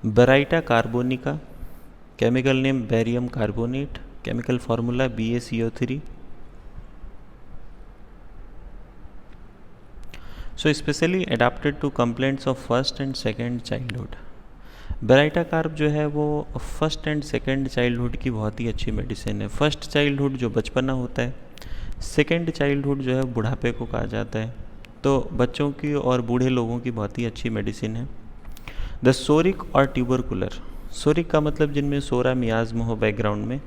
Baryta carbonica, chemical name barium carbonate, chemical formula BaCO3। So specially adapted to complaints of first and second childhood. Baryta carb जो है वो first and second childhood की बहुत ही अच्छी medicine है। First childhood जो बचपना होता है, सेकेंड चाइल्डहुड जो है बुढ़ापे को कहा जाता है। तो बच्चों की और बूढ़े लोगों की बहुत ही अच्छी मेडिसिन है। द सोरिक और ट्यूबरकुलर, सोरिक का मतलब जिनमें सोरा मियाज्म हो बैकग्राउंड में,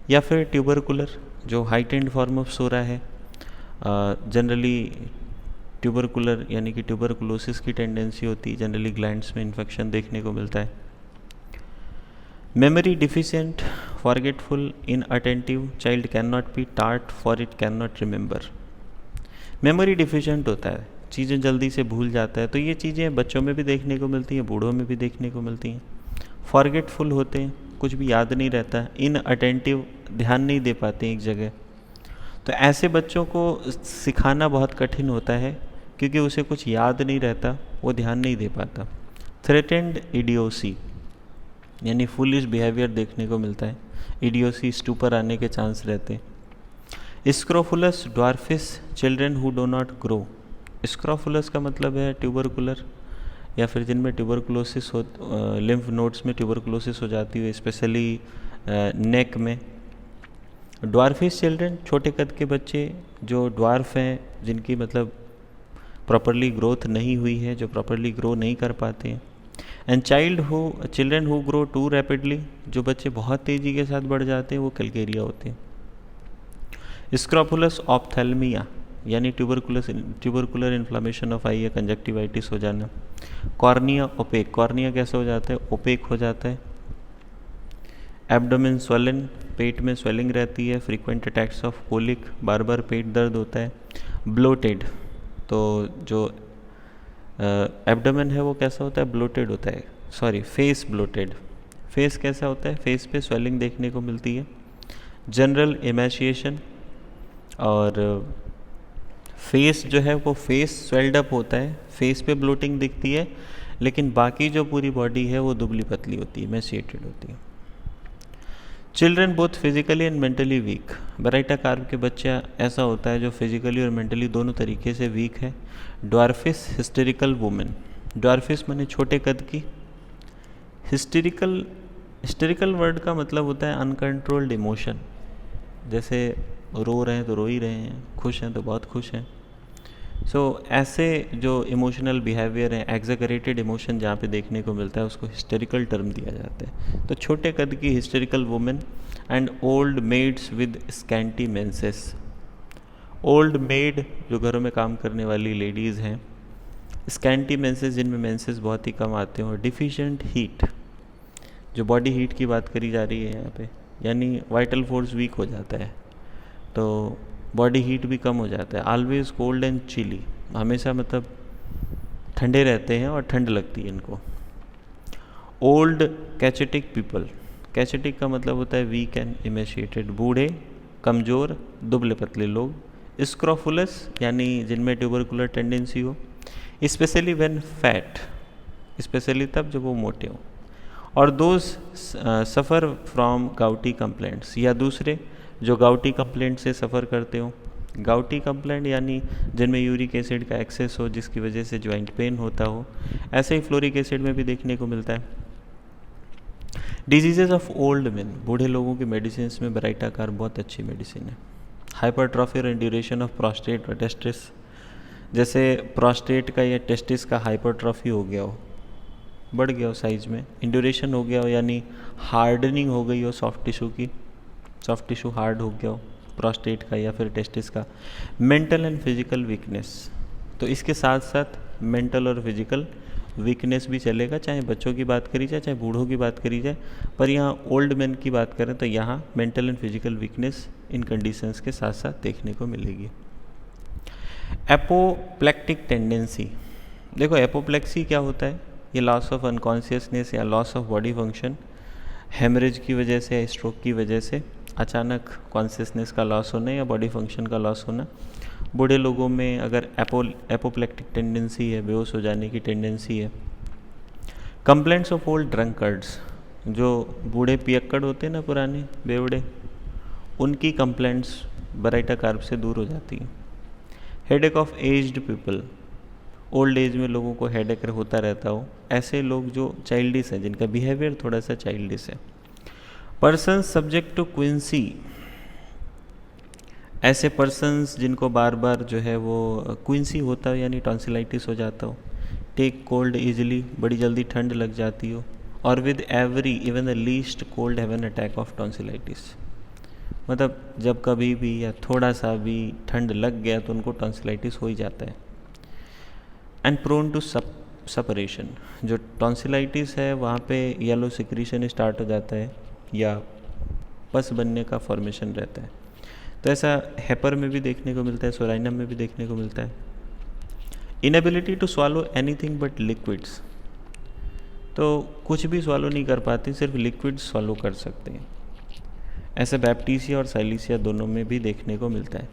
या फिर ट्यूबरकुलर जो हाइटेंड फॉर्म ऑफ सोरा है। जनरली ट्यूबरकुलर यानी कि ट्यूबरकुलोसिस की टेंडेंसी होती है, जनरली ग्लैंड्स में इन्फेक्शन देखने को मिलता है। Memory deficient, forgetful, inattentive child can not be taught for it can not remember. Memory deficient होता है, चीज़ें जल्दी से भूल जाता है। तो ये चीज़ें बच्चों में भी देखने को मिलती हैं, बूढ़ों में भी देखने को मिलती हैं। फॉरगेटफुल होते हैं, कुछ भी याद नहीं रहता। इनअटेंटिव, ध्यान नहीं दे पाते एक जगह। तो ऐसे बच्चों को सिखाना बहुत कठिन होता है, क्योंकि उसे कुछ याद नहीं रहता, वो ध्यान नहीं दे पाता। थ्रेटेंड इडियोसी, यानी फुलिश बिहेवियर देखने को मिलता है। इडियोसी, स्टूपर आने के चांस रहते हैं। Scrofulous dwarfish, children who do not grow. Scrofulous का मतलब है ट्यूबरकुलर, या फिर जिनमें ट्यूबरकुलोसिस हो, लिम्फ नोड्स में ट्यूबरकुलोसिस हो जाती है, स्पेशली नेक में। ड्वार्फिस चिल्ड्रन, छोटे कद के बच्चे जो ड्वार्फ हैं, जिनकी मतलब प्रॉपरली ग्रोथ नहीं हुई है, जो प्रॉपरली ग्रो नहीं कर पाते हैं। And children who grow too rapidly, जो बच्चे बहुत तेज़ी के साथ बढ़ जाते हैं, वो कैलकेरिया होते हैं। स्क्रोफुलस ऑप्थेल्मिया, यानी ट्यूबरकुलर इन्फ्लामेशन ऑफ आई या कंजक्टिवाइटिस हो जाना। कॉर्निया ओपेक, कॉर्निया कैसा हो जाता है, ओपेक हो जाता है। एब्डोमेन स्वेलन, पेट में स्वेलिंग रहती है। फ्रीक्वेंट अटैक्स ऑफ कोलिक, बार बार पेट दर्द होता है। ब्लोटेड, तो जो एब्डोमेन है वो कैसा होता है, ब्लोटेड होता है। Sorry, face bloated. फेस कैसा होता है, फेस पे स्वेलिंग देखने को मिलती है। जनरल एमेशिएशन, और फेस जो है वो फेस स्वेल्ड अप होता है, फेस पे ब्लोटिंग दिखती है, लेकिन बाकी जो पूरी बॉडी है वो दुबली पतली होती है, एमेशिएटेड होती है। Children both physically and mentally weak, baryta carb के बच्चा ऐसा होता है जो फिजिकली और मेंटली दोनों तरीके से वीक है। ड्वार्फिस हिस्टेरिकल वुमेन, ड्वार्फिस माने छोटे कद की। हिस्टेरिकल वर्ड का मतलब होता है अनकंट्रोल्ड इमोशन, जैसे रो रहे हैं तो रो ही रहे हैं, खुश हैं तो बहुत खुश हैं। ऐसे जो इमोशनल बिहेवियर है, एग्जैगरेटेड इमोशन जहाँ पे देखने को मिलता है, उसको हिस्टेरिकल टर्म दिया जाता है। तो छोटे कद की hysterical women and old maids with scanty menses, old maid जो घरों में काम करने वाली लेडीज़ हैं। स्कैंटी मेंसेस, जिनमें मेंसेस बहुत ही कम आते हैं। और डिफिशिएंट हीट, जो बॉडी हीट की बात करी जा रही है यहाँ पे, यानी वाइटल फोर्स वीक हो जाता है, तो बॉडी हीट भी कम हो जाता है। ऑलवेज कोल्ड एंड चिली, हमेशा मतलब ठंडे रहते हैं और ठंड लगती है इनको। ओल्ड कैचेटिक पीपल, कैचेटिक का मतलब होता है वीक एंड इमेशिएटेड, बूढ़े, कमज़ोर, दुबले पतले लोग। स्क्रोफुलस, यानी जिनमें ट्यूबरकुलर टेंडेंसी हो। स्पेशली व्हेन फैट, स्पेशली तब जब वो मोटे हों। और those suffer from gouty complaints, या दूसरे जो गाउटी कंप्लेंट से सफ़र करते हो। गाउटी कंप्लेंट यानी जिनमें यूरिक एसिड का एक्सेस हो, जिसकी वजह से जॉइंट पेन होता हो। ऐसे ही फ्लोरिक एसिड में भी देखने को मिलता है। डिजीजेज ऑफ ओल्ड मेन, बूढ़े लोगों की मेडिसिन में बेराइटा कार्ब बहुत अच्छी मेडिसिन है। हाइपरट्रॉफी और इंड्यूरेशन ऑफ प्रोस्टेट और टेस्टिस, जैसे प्रोस्टेट का या टेस्टिस का हाइपरट्रॉफी हो गया हो, बढ़ गया हो साइज में, इंड्यूरेशन हो गया हो यानी हार्डनिंग हो गई हो सॉफ्ट टिश्यू की, सॉफ्ट टिश्यू हार्ड हो गया हो प्रोस्टेट का या फिर टेस्टिस का। मेंटल एंड फिजिकल वीकनेस, तो इसके साथ साथ मेंटल और फिजिकल वीकनेस भी चलेगा, चाहे बच्चों की बात करी जाए चाहे बूढ़ों की बात करी जाए। पर यहाँ ओल्ड मैन की बात करें तो यहाँ mental and physical weakness in conditions के साथ साथ देखने को मिलेगी। एपोप्लेक्टिक टेंडेंसी, देखो एपोप्लेक्सी क्या होता है, ये लॉस ऑफ अनकॉन्शियसनेस या loss of body function, haemorrhage की वजह से या स्ट्रोक की वजह से अचानक कॉन्शियसनेस का लॉस होना या बॉडी फंक्शन का लॉस होना। बूढ़े लोगों में अगर एपोप्लेक्टिक टेंडेंसी है, बेहोश हो जाने की टेंडेंसी है। कंप्लेंट्स ऑफ ओल्ड ड्रंकर्ड्स, जो बूढ़े पियक्कड़ होते हैं ना, पुराने बेवड़े, उनकी कंप्लेंट्स बराइटा कार्ब से दूर हो जाती हैं। Headache of aged people, old age में लोगों को हेडेक होता रहता हो, ऐसे लोग जो चाइल्डिश हैं, जिनका बिहेवियर थोड़ा सा चाइल्डिश है। पर्सन सब्जेक्ट टू क्विंसी, ऐसे पर्सन्स जिनको बार बार जो है वो क्विंसी होता हो, यानी टॉन्सिलाइटिस हो जाता हो। टेक कोल्ड इजिली, बड़ी जल्दी ठंड लग जाती हो। और with every even the least cold have an attack of tonsillitis, मतलब जब कभी भी या थोड़ा सा भी ठंड लग गया तो उनको टॉन्सिलाइटिस हो ही जाता है। एंड प्रोन टू सपरेशन, जो टॉन्सिलाइटिस है वहाँ पे येलो सिक्रीशन स्टार्ट हो जाता है या पस बनने का फॉर्मेशन रहता है। तो ऐसा हेपर में भी देखने को मिलता है, सोराइनम में भी देखने को मिलता है। Inability to swallow anything but liquids, तो कुछ भी स्वालो नहीं कर पाते, सिर्फ लिक्विड स्वालो कर सकते हैं। ऐसे बैप्टीसिया और साइलिसिया दोनों में भी देखने को मिलता है।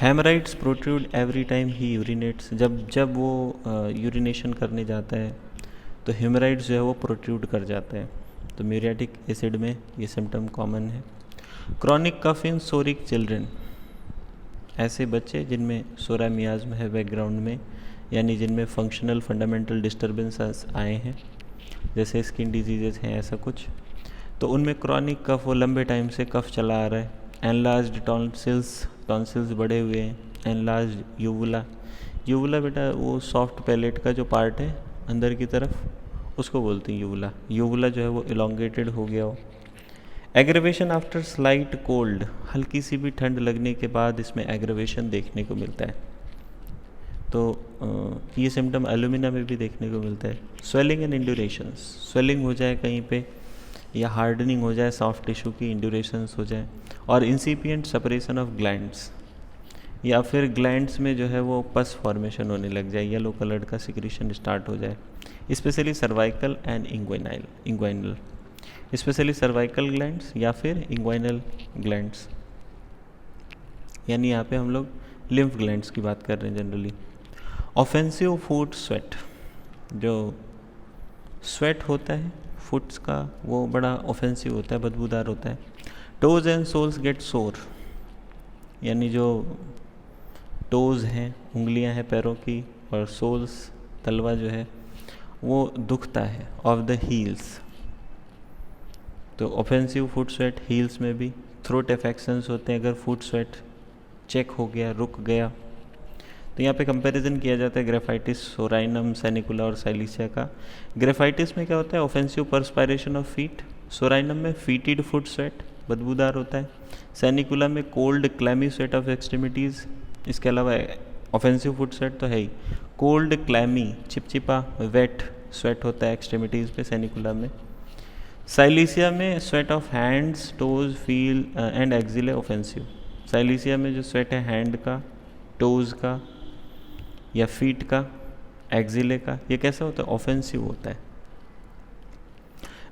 हेमराइड्स प्रोट्रूड एवरी टाइम ही यूरिनेट्स, जब वो यूरिनेशन करने जाता है तो हेमराइड्स जो है वो प्रोट्रूड कर जाता है। तो म्यूरियाटिक एसिड में ये सिम्टम कॉमन है। क्रॉनिक कफ इन सोरिक चिल्ड्रन, ऐसे बच्चे जिनमें सोरा मियाज्म है बैकग्राउंड में, यानी जिनमें फंक्शनल फंडामेंटल डिस्टर्बेंसेस आए हैं, जैसे स्किन डिजीजेज हैं ऐसा कुछ, तो उनमें क्रॉनिक कफ, वो लंबे टाइम से कफ चला आ रहा है। एनलार्ज्ड टॉन्सिल्स बढ़े हुए हैं। एनलार्ज्ड यूवुला, यूवुला बेटा वो सॉफ्ट पैलेट का जो पार्ट है अंदर की तरफ, उसको बोलते हैं यूवुला। यूवुला जो है वो इलोंगेटेड हो गया हो। एग्रेवेशन आफ्टर स्लाइट कोल्ड, हल्की सी भी ठंड लगने के बाद इसमें एग्रेवेशन देखने को मिलता है। तो ये सिम्टम एलुमिना में भी देखने को मिलता है। स्वेलिंग एंड इंड्यूरेशंस, स्वेलिंग हो जाए कहीं पे या हार्डनिंग हो जाए सॉफ्ट टिश्यू की, इंड्यूरेशंस हो जाए। और इंसिपिएंट सेपरेशन ऑफ ग्लैंड्स, या फिर ग्लैंड्स में जो है वो पस फॉर्मेशन होने लग जाए, येलो कलर का सिक्रीशन स्टार्ट हो जाए, specially cervical and inguinal, specially cervical glands या फिर इंग्वाइनल ग्लैंड्स, यानी यहाँ पे हम लोग लिम्फ ग्लैंड्स की बात कर रहे हैं जनरली। ऑफेंसिव फूड स्वेट, जो स्वेट होता है फुट्स का वो बड़ा ऑफेंसिव होता है, बदबूदार होता है। टोज एंड सोल्स गेट सोर, यानी जो टोज हैं, उंगलियां हैं पैरों की, और सोल्स तलवा जो है वो दुखता है। ऑफ द हील्स, तो ऑफेंसिव फुट स्वेट हील्स में भी। थ्रोट इन्फेक्शंस होते हैं अगर फुट स्वेट चेक हो गया, रुक गया। तो यहाँ पे कंपैरिजन किया जाता है ग्रेफाइटिस, सोराइनम, सैनिकुला और साइलिसिया का। ग्रेफाइटिस में क्या होता है? Offensive perspiration of feet. Psorinum में फीटिड फुट स्वेट, बदबूदार होता है। सैनिकुला में cold clammy sweat of extremities. इसके अलावा ऑफेंसिव फुट स्वेट तो है ही, कोल्ड क्लैमी चिपचिपा वेट स्वेट होता है एक्सट्रीमिटीज़ पे सैनिकुला में। साइलिसिया में sweat of hands, toes, feet and axillae offensive. Silicea में जो स्वेट है हैंड का, टोज का या फीट का, एक्जिले का, ये कैसा होता है? ऑफेंसिव होता है।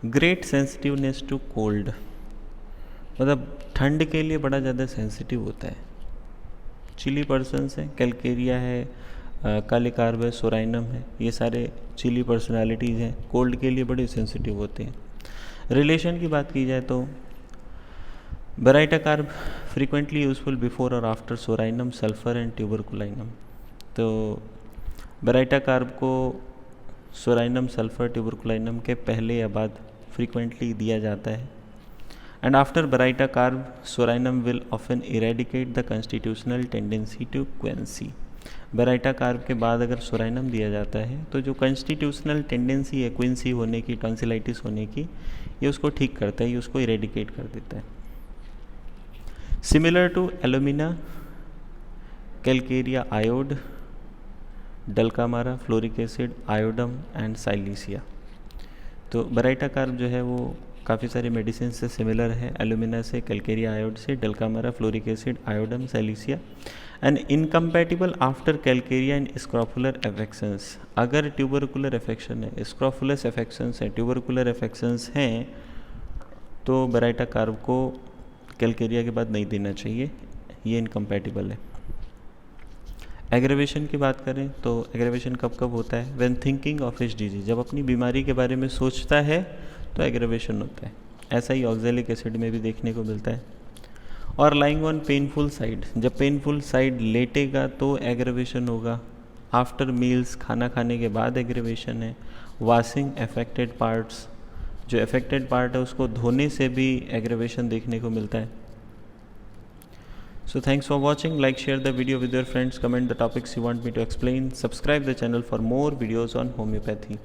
ग्रेट सेंसिटिवनेस टू कोल्ड, मतलब ठंड के लिए बड़ा ज़्यादा सेंसिटिव होता है। चिली पर्सन्स हैं, कैलकेरिया है, काले कार्ब है, सोराइनम है, ये सारे चिली पर्सनालिटीज़ हैं, कोल्ड के लिए बड़े सेंसिटिव होते हैं। रिलेशन की बात की जाए तो Baryta carb frequently useful before और after Psorinum, sulphur and Tuberculinum. तो बेराइटा कार्ब को सोराइनम, सल्फर, ट्यूबरकुलाइनम के पहले या बाद फ्रीक्वेंटली दिया जाता है। And after Baryta carb Psorinum will often eradicate the constitutional tendency to quinsy. Baryta carb के बाद अगर सोराइनम दिया जाता है तो जो कॉन्स्टिट्यूशनल टेंडेंसी है क्विंसी होने की, टॉन्सिलाइटिस होने की, ये उसको ठीक करता है, ये उसको इरेडिकेट कर देता है। Similar to Alumina, Calcarea iod, Dulcamara, fluoric acid, Iodum and Silicea. तो बेराइटा कार्ब जो है वो काफ़ी सारे मेडिसिन से सिमिलर है, एलुमिना से, कैलकेरिया आयोड से, Dulcamara, fluoric acid, Iodum, Silicea. And incompatible after Calcarea and scrofulous affections. अगर ट्यूबरकुलर एफेक्शन है, स्क्रॉफुलस एफेक्शंस हैं, ट्यूबरकुलर एफेक्शंस हैं, तो बेराइटा कार्ब को कैलकेरिया के बाद नहीं देना चाहिए, ये इनकम्पैटिबल है। एग्रेवेशन की बात करें तो एग्रेवेशन कब कब होता है? When thinking of his disease, जब अपनी बीमारी के बारे में सोचता है तो एग्रेवेशन होता है। ऐसा ही ऑक्जेलिक एसिड में भी देखने को मिलता है। और लाइंग ऑन पेनफुल साइड, जब पेनफुल साइड लेटेगा तो एग्रेवेशन होगा। आफ्टर मील्स, खाना खाने के बाद एग्रेवेशन है। वॉशिंग अफेक्टेड पार्ट्स, जो अफेक्टेड पार्ट है उसको धोने से भी एग्रेवेशन देखने को मिलता है। So thanks for watching. Like, share the video with your friends, comment the topics you want me to explain, subscribe the channel for more videos on homeopathy.